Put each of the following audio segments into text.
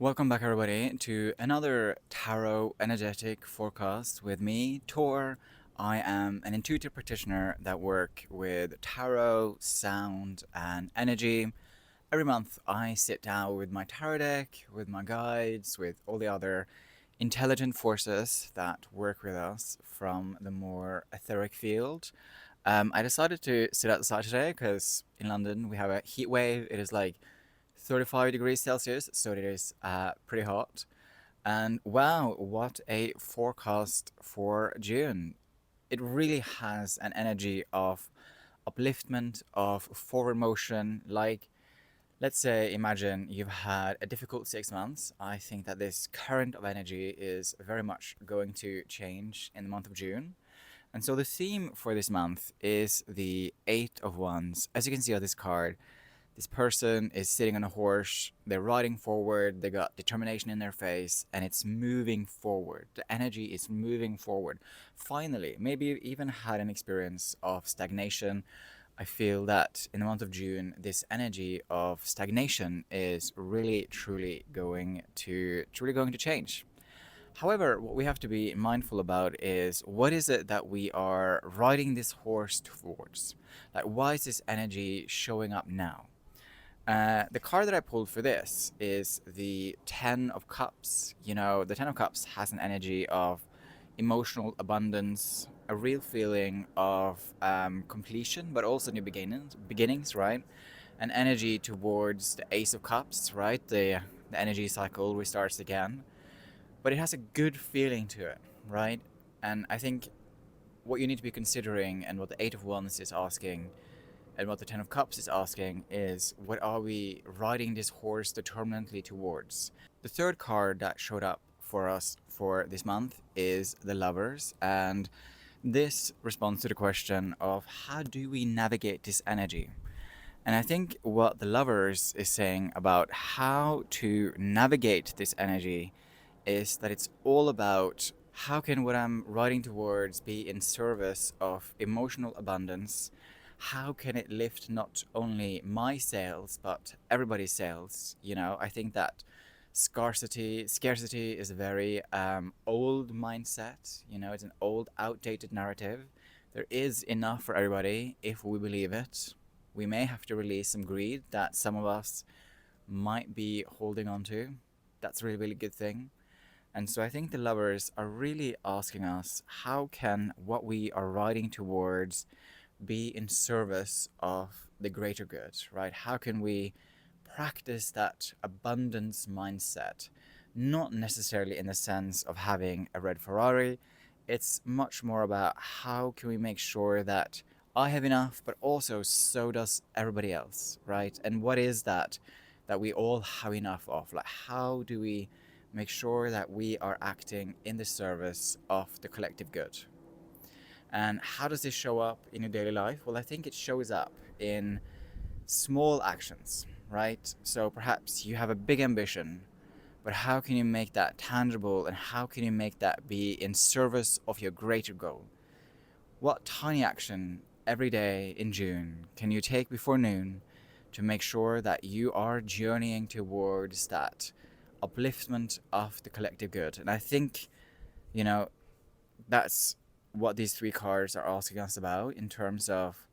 Welcome back, everybody, to another tarot energetic forecast with me, Tor. I am an intuitive practitioner that work with tarot, sound, and energy. Every month, I sit down with my tarot deck, with my guides, with all the other intelligent forces that work with us from the more etheric field. I decided to sit outside today because in London we have a heat wave. It is like 35 degrees Celsius, so it is pretty hot. And wow, what a forecast for June! It really has an energy of upliftment, of forward motion. Like, let's say, imagine you've had a difficult 6 months. I think that this current of energy is very much going to change in the month of June. And so the theme for this month is the Eight of Wands. As you can see on this card, this person is sitting on a horse, they're riding forward, they got determination in their face, and it's moving forward. The energy is moving forward. Finally, maybe you even had an experience of stagnation. I feel that in the month of June, this energy of stagnation is really, truly going to change. However, what we have to be mindful about is what is it that we are riding this horse towards? Like, why is this energy showing up now? The card that I pulled for this is the Ten of Cups. You know, the Ten of Cups has an energy of emotional abundance, a real feeling of completion, but also new beginnings, right? An energy towards the Ace of Cups, right? The energy cycle restarts again, but it has a good feeling to it, right? And I think what you need to be considering and what the Eight of Wands is asking and what the Ten of Cups is asking is, what are we riding this horse determinedly towards? The third card that showed up for us for this month is the Lovers, and this responds to the question of how do we navigate this energy? And I think what the Lovers is saying about how to navigate this energy is that it's all about how can what I'm riding towards be in service of emotional abundance? How can it lift not only my sails but everybody's sails? You know, I think that scarcity is a very old mindset. You know, it's an old, outdated narrative. There is enough for everybody if we believe it. We may have to release some greed that some of us might be holding on to. That's a really, really good thing. And so I think the Lovers are really asking us, how can what we are riding towards be in service of the greater good, right? How can we practice that abundance mindset? Not necessarily in the sense of having a red Ferrari. It's much more about how can we make sure that I have enough, but also so does everybody else, right? And what is that we all have enough of? Like, how do we make sure that we are acting in the service of the collective good? And how does this show up in your daily life? Well, I think it shows up in small actions, right? So perhaps you have a big ambition, but how can you make that tangible and how can you make that be in service of your greater goal? What tiny action every day in June can you take before noon to make sure that you are journeying towards that upliftment of the collective good? And I think, you know, that's what these three cards are asking us about in terms of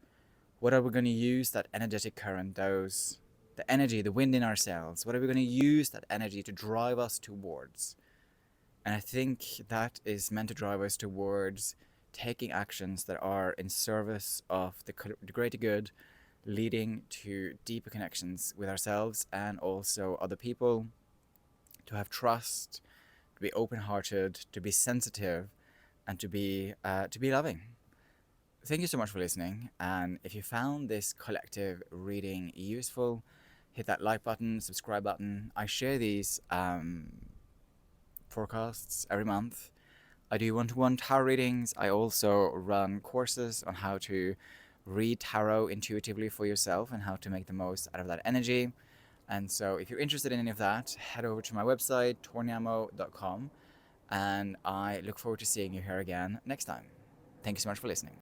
what are we going to use that energetic current, the energy, the wind in our sails, what are we going to use that energy to drive us towards? And I think that is meant to drive us towards taking actions that are in service of the greater good, leading to deeper connections with ourselves and also other people, to have trust, to be open-hearted, to be sensitive, and to be loving. Thank you so much for listening. And if you found this collective reading useful, hit that like button, subscribe button. I share these forecasts every month. I do one-to-one tarot readings. I also run courses on how to read tarot intuitively for yourself and how to make the most out of that energy. And so if you're interested in any of that, head over to my website, torniamo.com, and I look forward to seeing you here again next time. Thank you so much for listening.